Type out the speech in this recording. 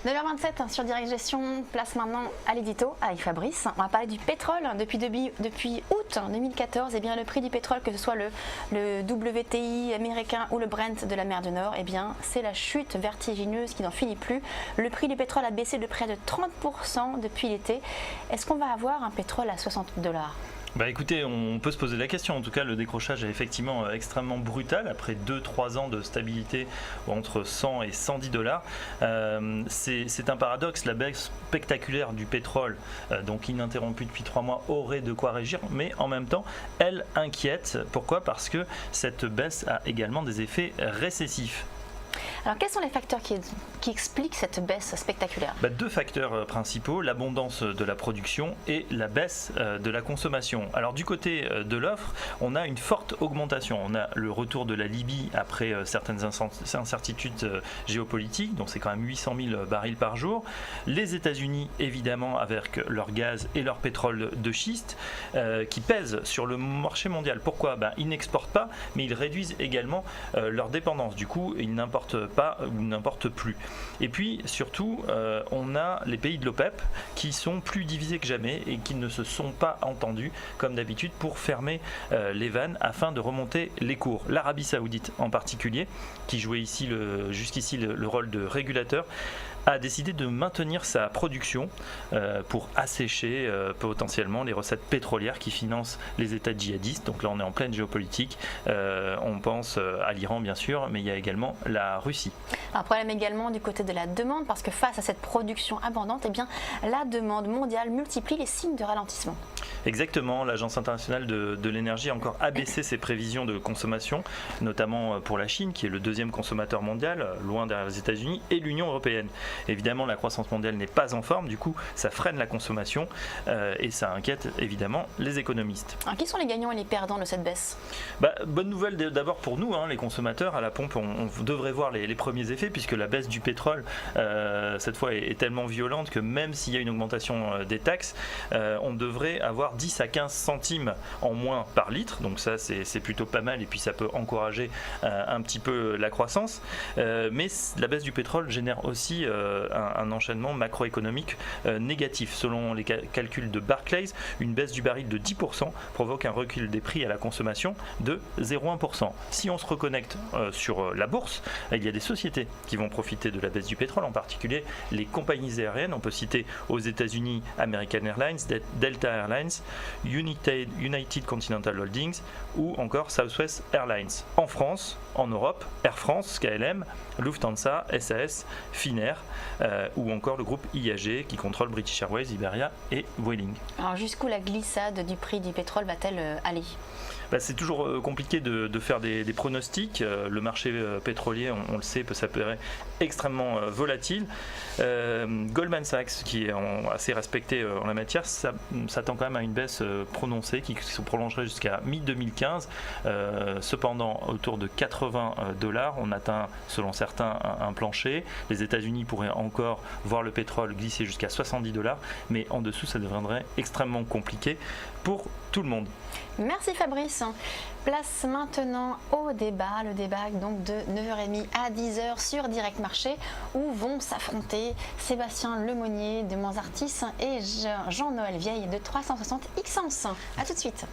9h27 sur Direct Gestion, place maintenant à l'édito avec Fabrice. On va parler du pétrole. Depuis août 2014, eh bien, le prix du pétrole, que ce soit le WTI américain ou le Brent de la mer du Nord, eh bien, c'est la chute vertigineuse qui n'en finit plus. Le prix du pétrole a baissé de près de 30% depuis l'été. Est-ce qu'on va avoir un pétrole à $60 ? Bah écoutez, on peut se poser la question. En tout cas, le décrochage est effectivement extrêmement brutal après 2-3 ans de stabilité entre 100 et 110 dollars. C'est un paradoxe. La baisse spectaculaire du pétrole, donc ininterrompue depuis 3 mois, aurait de quoi régir, mais en même temps, elle inquiète. Pourquoi ? Parce que cette baisse a également des effets récessifs. Alors quels sont les facteurs qui expliquent cette baisse spectaculaire ? Deux facteurs principaux, l'abondance de la production et la baisse de la consommation. Alors du côté de l'offre, on a une forte augmentation. On a le retour de la Libye après certaines incertitudes géopolitiques, donc c'est quand même 800 000 barils par jour. Les États-Unis, évidemment, avec leur gaz et leur pétrole de schiste, qui pèsent sur le marché mondial. Pourquoi ? Ils n'exportent pas, mais ils réduisent également leur dépendance. Du coup, ils n'importent pas ou n'importe plus. Et puis surtout, on a les pays de l'OPEP qui sont plus divisés que jamais et qui ne se sont pas entendus comme d'habitude pour fermer les vannes afin de remonter les cours. L'Arabie Saoudite en particulier, qui jouait jusqu'ici le rôle de régulateur, a décidé de maintenir sa production pour assécher potentiellement les recettes pétrolières qui financent les États djihadistes. Donc là, on est en pleine géopolitique. On pense à l'Iran, bien sûr, mais il y a également la Russie. Un problème également du côté de la demande, parce que face à cette production abondante, eh bien, la demande mondiale multiplie les signes de ralentissement. Exactement, l'Agence internationale de l'énergie a encore abaissé ses prévisions de consommation, notamment pour la Chine, qui est le deuxième consommateur mondial, loin derrière les États-Unis, et l'Union européenne. Évidemment, la croissance mondiale n'est pas en forme, du coup, ça freine la consommation et ça inquiète évidemment les économistes. Alors, qui sont les gagnants et les perdants de cette baisse ? Bonne nouvelle d'abord pour nous, les consommateurs. À la pompe, on devrait voir les premiers effets, puisque la baisse du pétrole, cette fois, est tellement violente que même s'il y a une augmentation des taxes, on devrait avoir 10 à 15 centimes en moins par litre. Donc ça, c'est plutôt pas mal et puis ça peut encourager un petit peu la croissance. Mais la baisse du pétrole génère aussi un enchaînement macroéconomique négatif. Selon les calculs de Barclays, une baisse du baril de 10% provoque un recul des prix à la consommation de 0,1%. Si on se reconnecte sur la bourse, il y a des sociétés qui vont profiter de la baisse du pétrole, en particulier les compagnies aériennes. On peut citer aux États-Unis American Airlines, Delta Airlines, United Continental Holdings ou encore Southwest Airlines. En France, en Europe, Air France, KLM, Lufthansa, SAS, Finnair ou encore le groupe IAG qui contrôle British Airways, Iberia et Vueling. Alors jusqu'où la glissade du prix du pétrole va-t-elle aller ? C'est toujours compliqué de faire des pronostics. Le marché pétrolier, on le sait, peut s'avérer extrêmement volatile. Goldman Sachs, qui est assez respecté en la matière, s'attend quand même à une baisse prononcée qui se prolongerait jusqu'à mi-2015. Cependant, autour de 80 $, on atteint, selon certains, un plancher. Les États-Unis pourraient encore voir le pétrole glisser jusqu'à 70 $, mais en dessous, ça deviendrait extrêmement compliqué pour tout le monde. Merci Fabrice. Place maintenant au débat, le débat donc de 9h30 à 10h sur Direct Marché, où vont s'affronter Sébastien Lemonnier de Moins Artis et Jean-Noël Vieille de 360 Xens. A tout de suite.